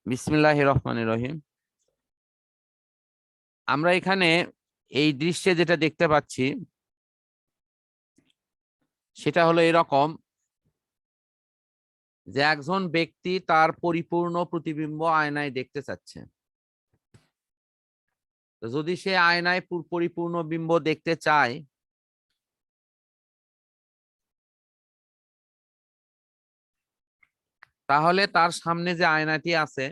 বিসমিল্লাহির রহমানির রহিম। আমরা এখানে এই দৃশ্যে যেটা দেখতে পাচ্ছি সেটা হলো এরকম যে একজন ব্যক্তি তার পরিপূর্ণ প্রতিবিম্ব আয়নায় দেখতে চাচ্ছে। যদি সে আয়নায় পরিপূর্ণ বিম্ব দেখতে চায় তাহলে তার সামনে যে আয়নাটি আছে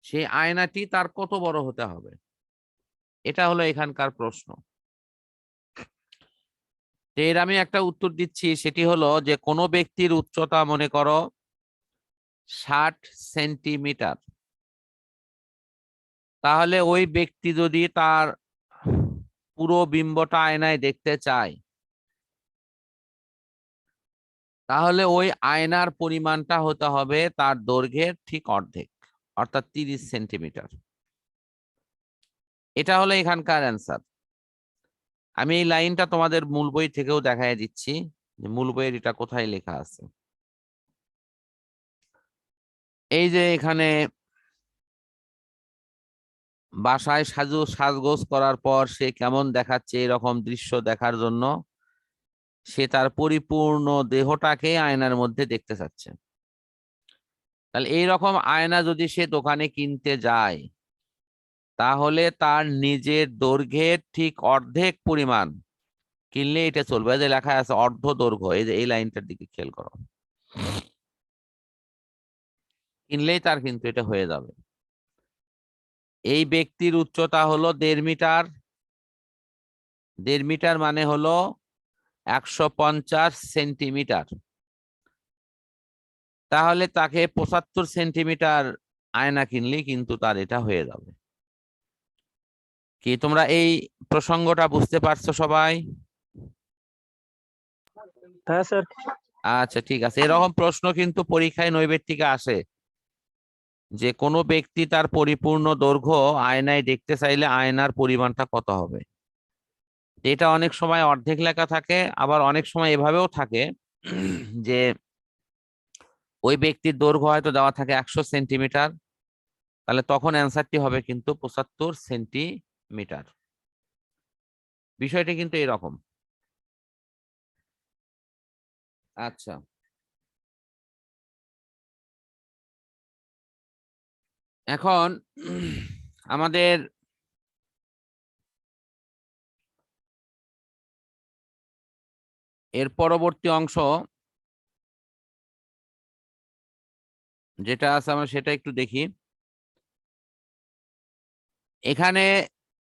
সেই আয়নাটি তার কত বড় হতে হবে, এটা হলো এখানকার প্রশ্ন। এর আমি একটা উত্তর দিচ্ছি, সেটি হলো যে কোনো ব্যক্তির উচ্চতা মনে করো 60 সেন্টিমিটার, তাহলে ওই ব্যক্তি যদি তার পুরো বিম্বটা আয়নায় দেখতে চায় তাহলে ওই আয়নার পরিমাণটা হতে হবে তার দৈর্ঘ্যের ঠিক অর্ধেক, অর্থাৎ 30 সেন্টিমিটার। এটা হলো এখানকার অ্যান্সার। আমি এই লাইনটা তোমাদের মূল বই থেকেও দেখাই দিচ্ছি যে মূল বইয়ের এটা কোথায় লেখা আছে। এই যে এখানে বাসায় সাজগোজ করার পর সে কেমন দেখাচ্ছে এরকম দৃশ্য দেখার জন্য সে তার পরিপূর্ণ দেহটাকে আয়নার মধ্যে দেখতে চাচ্ছে। তাহলে এইরকম আয়না যদি সে দোকানে কিনতে যায় তাহলে তার নিজের দৈর্ঘ্যের ঠিক অর্ধেক পরিমাণ কিনলে এটা চলবে। যে লেখা আছে অর্ধ দৈর্ঘ্য, এই যে এই লাইনটার দিকে খেয়াল করো, কিনলেই তার কিন্তু এটা হয়ে যাবে। এই ব্যক্তির উচ্চতা হলো 1.5 মিটার। 1.5 মিটার মানে হলো 150 সেন্টিমিটার। তাহলে তাকে 75 সেন্টিমিটার আয়না কিনলেই কিন্তু তার এটা হয়ে যাবে। কি তোমরা এই প্রসঙ্গটা বুঝতে পারছো সবাই? হ্যাঁ স্যার। আচ্ছা ঠিক আছে। এরকম প্রশ্ন কিন্তু পরীক্ষায় নৈবেত্তিকে আসে যে কোনো ব্যক্তি তার পরিপূর্ণ দৈর্ঘ্য আয়নায় দেখতে চাইলে আয়নার পরিমাণটা কত হবে। এটা অনেক সময় অর্ধেক লেখা থাকে, আবার অনেক সময় এভাবেও থাকে যে ওই ব্যক্তির দৈর্ঘ্য হয়তো দেওয়া থাকে 100 সেন্টিমিটার, তাহলে তখন অ্যান্সারটি হবে কিন্তু 75 সেন্টিমিটার। বিষয়টি কিন্তু এরকম। আচ্ছা, এখন আমাদের এর পরবর্তী অংশ যেটা আছে আমরা সেটা একটু দেখি। এখানে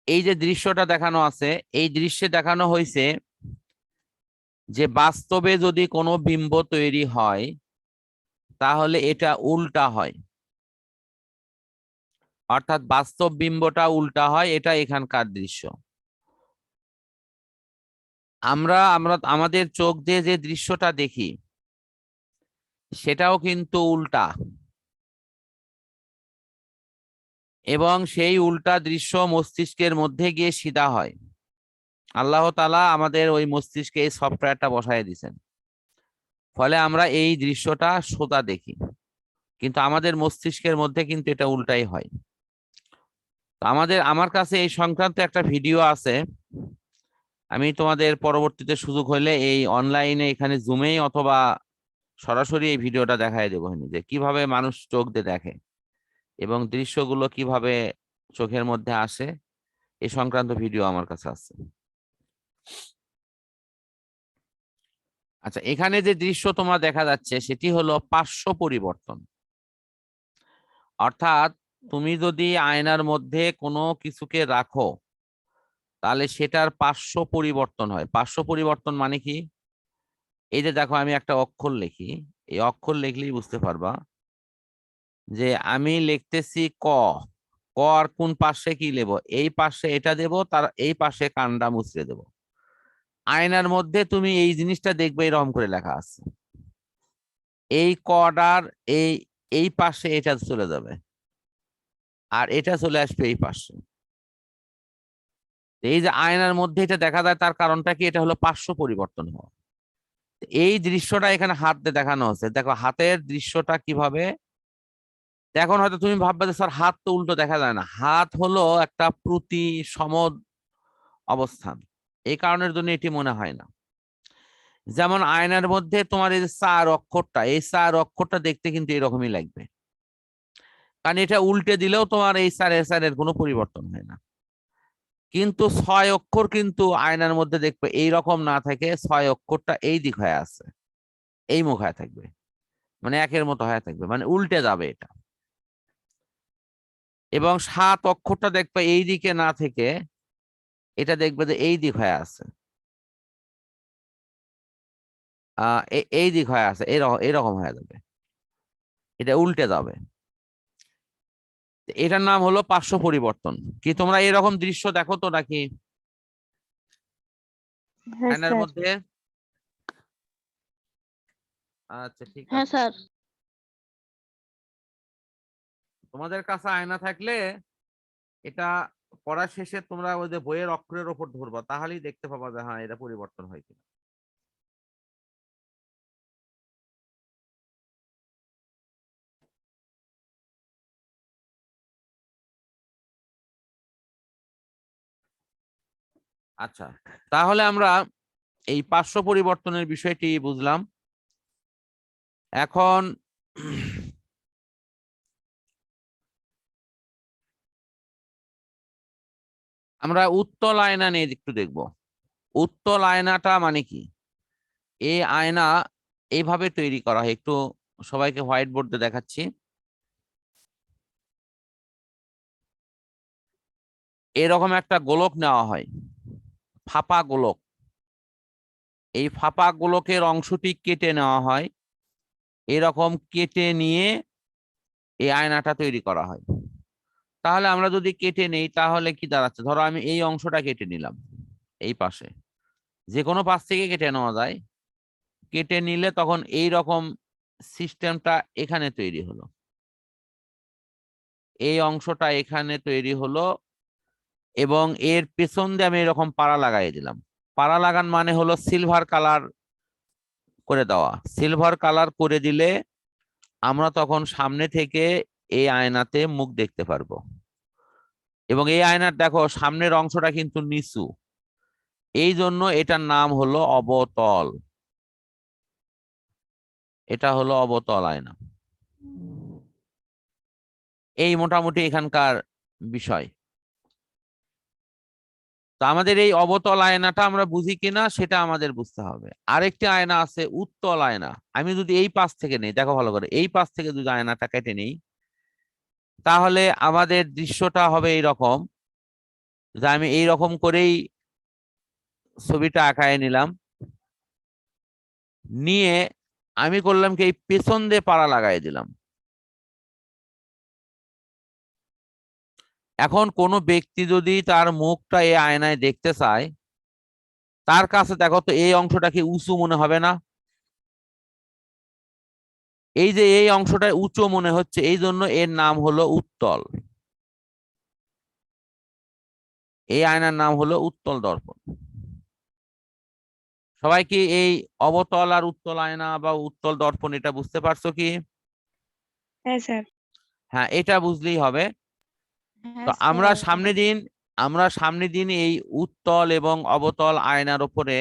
এই যে দৃশ্যটা দেখানো আছে এই দৃশ্যে দেখানো হয়েছে যে বাস্তবে যদি কোনো বিম্ব তৈরি হয় তাহলে এটা উল্টা হয়, অর্থাৎ বাস্তব বিম্বটা উল্টা হয়। এটা এখানকার দৃশ্য। আমরা আমরা আমাদের চোখ দিয়ে যে দৃশ্যটা দেখি সেটাও কিন্তু উল্টা, এবং সেই উল্টা দৃশ্য মস্তিষ্কের মধ্যে গিয়ে সিধা হয়। আল্লাহ তাআলা আমাদের ওই মস্তিষ্কে এই সফটওয়্যারটা বসায় দিয়েছেন, ফলে আমরা এই দৃশ্যটা সোজা দেখি, কিন্তু আমাদের মস্তিষ্কের মধ্যে কিন্তু এটা উল্টাই হয়। আমার কাছে এই সংক্রান্ত একটা ভিডিও আছে, আমি তোমাদের পরবর্তীতে সুযোগ হলে এই অনলাইনে এখানে জুমেই অথবা সরাসরি এই ভিডিওটা দেখায় দেবো যে কিভাবে মানুষ চোখ দিয়ে দেখে এবং দৃশ্যগুলো কিভাবে চোখের মধ্যে আসে। এই সংক্রান্ত ভিডিও আমার কাছে আছে। আচ্ছা, এখানে যে দৃশ্য তোমার দেখা যাচ্ছে সেটি হলো পার্শ্ব পরিবর্তন। অর্থাৎ তুমি যদি আয়নার মধ্যে কোনো কিছুকে রাখো তাহলে সেটার পার্শ্ব পরিবর্তন হয়। পার্শ্ব পরিবর্তন মানে কি? এই যে দেখো আমি একটা অক্ষর লিখি, এই অক্ষর লিখলেই বুঝতে পারবা যে আমি লিখতেছি ক। ক আর কোন পাশে কি নেব? এই পাশে এটা দেব, তার এই পাশে কানটা মুছড়ে দেব। আয়নার মধ্যে তুমি এই জিনিসটা দেখবে এরকম করে লেখা আছে, এই কডার এই এই পাশে এটা চলে যাবে আর এটা চলে আসবে এই পাশে। এই যে আয়নার মধ্যে এটা দেখা যায় তার কারণটা কি? এটা হলো পার্শ্ব পরিবর্তন হওয়া। এই দৃশ্যটা এখানে হাত দিয়ে দেখানো হচ্ছে, দেখো হাতের দৃশ্যটা কিভাবে এখন হয়তো তুমি ভাববে যে স্যার হাত তো উল্টো দেখা যায় না, হাত হলো একটা প্রতিসম অবস্থান, এই কারণের জন্য এটি মনে হয় না। যেমন আয়নার মধ্যে তোমার এই যে চার অক্ষরটা, এই চার অক্ষরটা দেখতে কিন্তু এরকমই লাগবে, কারণ এটা উল্টে দিলেও তোমার এই চারের কোনো পরিবর্তন হয় না। কিন্তু ছয় অক্ষর কিন্তু আয়নার মধ্যে দেখবে এইরকম না থাকে, ছয় অক্ষরটা এই দিক হয়ে আছে, এই মুখ হয়ে থাকবে, মানে একের মতো হয়ে থাকবে, মানে উল্টে যাবে এটা। এবং সাত অক্ষরটা দেখবে এই দিকে না থেকে এটা দেখবে যে এই দিক হয়ে আছে, এই দিক হয়ে আছে, এরকম হয়ে যাবে, এটা উল্টে যাবে। এটার নাম হলো পার্শ্ব পরিবর্তন। কি তোমরা এরকম দৃশ্য দেখো তো নাকি হ্যাঁ আয়নার স্যার। মধ্যে? আচ্ছা ঠিক হ্যাঁ আছে, স্যার। তোমাদের কাছে আয়না থাকলে এটা পড়া শেষে তোমরা ওই যে বইয়ের অক্ষরের ওপর ধরবা, তাহলেই দেখতে পাবা যে হ্যাঁ এটা পরিবর্তন হয় কিনা। আচ্ছা, তাহলে আমরা এই পার্শ্ব পরিবর্তনের বিষয়টি বুঝলাম। এখন আমরা উত্তল আয়না নিয়ে একটু দেখব। উত্তল আয়নাটা মানে কি? এই আয়না এইভাবে তৈরি করা হয়, একটু সবাইকে হোয়াইট বোর্ডে দেখাচ্ছি। এরকম একটা গোলক নেওয়া হয়, ফাঁপা গোলক। এই ফাঁপা গোলকের অংশটি কেটে নেওয়া হয়, এরকম কেটে নিয়ে এই আয়নাটা তৈরি করা হয়। তাহলে আমরা যদি কেটে নেই তাহলে কি দাঁড়াচ্ছে, ধরো আমি এই অংশটা কেটে নিলাম, এই পাশে যে কোনো পাশ থেকে কেটে নেওয়া যায়, কেটে নিলে তখন এই রকম সিস্টেমটা এখানে তৈরি হলো, এই অংশটা এখানে তৈরি হলো, এবং এর পেছন দিয়ে আমি এরকম পাড়া লাগাই দিলাম। পাড়া লাগান মানে হলো সিলভার কালার করে দেওয়া। সিলভার কালার করে দিলে আমরা তখন সামনে থেকে এই আয়নাতে মুখ দেখতে পারবো। এবং এই আয়নার দেখো সামনের অংশটা কিন্তু নিচু, এই জন্য এটার নাম হলো অবতল। এটা হলো অবতল আয়না। এই মোটামুটি এখানকার বিষয়। তো আমাদের এই অবতল আয়নাটা আমরা বুঝি কিনা সেটা আমাদের বুঝতে হবে। আরেকটি আয়না আছে উত্তল আয়না। আমি যদি এই পাশ থেকে নেই, দেখো ভালো করে, এই পাশ থেকে যদি আয়নাটা কেটে নেই তাহলে আমাদের দৃশ্যটা হবে এইরকম, যে আমি এইরকম করেই ছবিটা আঁকায় নিলাম, নিয়ে আমি করলাম কি এই পেছন দিয়ে পাড়া লাগাই দিলাম। এখন কোনো ব্যক্তি যদি তার মুখটা এই আয়নায় দেখতে চায়, তার কাছে দেখো তো এই অংশটা কি উঁচু মনে হবে না? এই যে এই অংশটা উঁচু মনে হচ্ছে, এই জন্য এর নাম হলো উত্তল। এই আয়নার নাম হলো উত্তল দর্পণ। সবাই কি এই অবতল আর উত্তল আয়না বা উত্তল দর্পণ এটা বুঝতে পারছো কি? হ্যাঁ স্যার। হ্যাঁ, এটা বুঝলেই হবে। তো হ্যাঁ আমরা স্যার। সামনে দিন এই উত্তল এবং অবতল আয়নার উপরে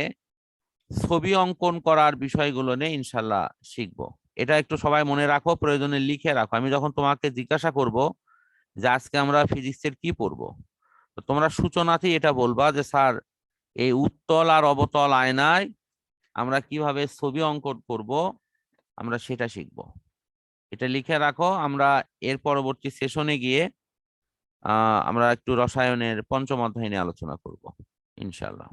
ছবি অঙ্কন করার বিষয়গুলো নিয়ে ইনশাল্লাহ শিখবো। এটা একটু সবাই মনে রাখো, প্রয়োজনে লিখে রাখো। আমি যখন তোমাকে জিজ্ঞাসা করব যে আজকে আমরা ফিজিক্সের কি পড়বো, তো তোমরা সূচনাতেই এটা বলবা যে স্যার এই উত্তল আর অবতল আয়নায় আমরা কিভাবে ছবি অঙ্কন করব, আমরা সেটা শিখব। এটা লিখে রাখো। আমরা এর পরবর্তী সেশনে গিয়ে আমরা একটু রসায়নের পঞ্চম অধ্যায় নিয়ে আলোচনা করব ইনশাল্লাহ।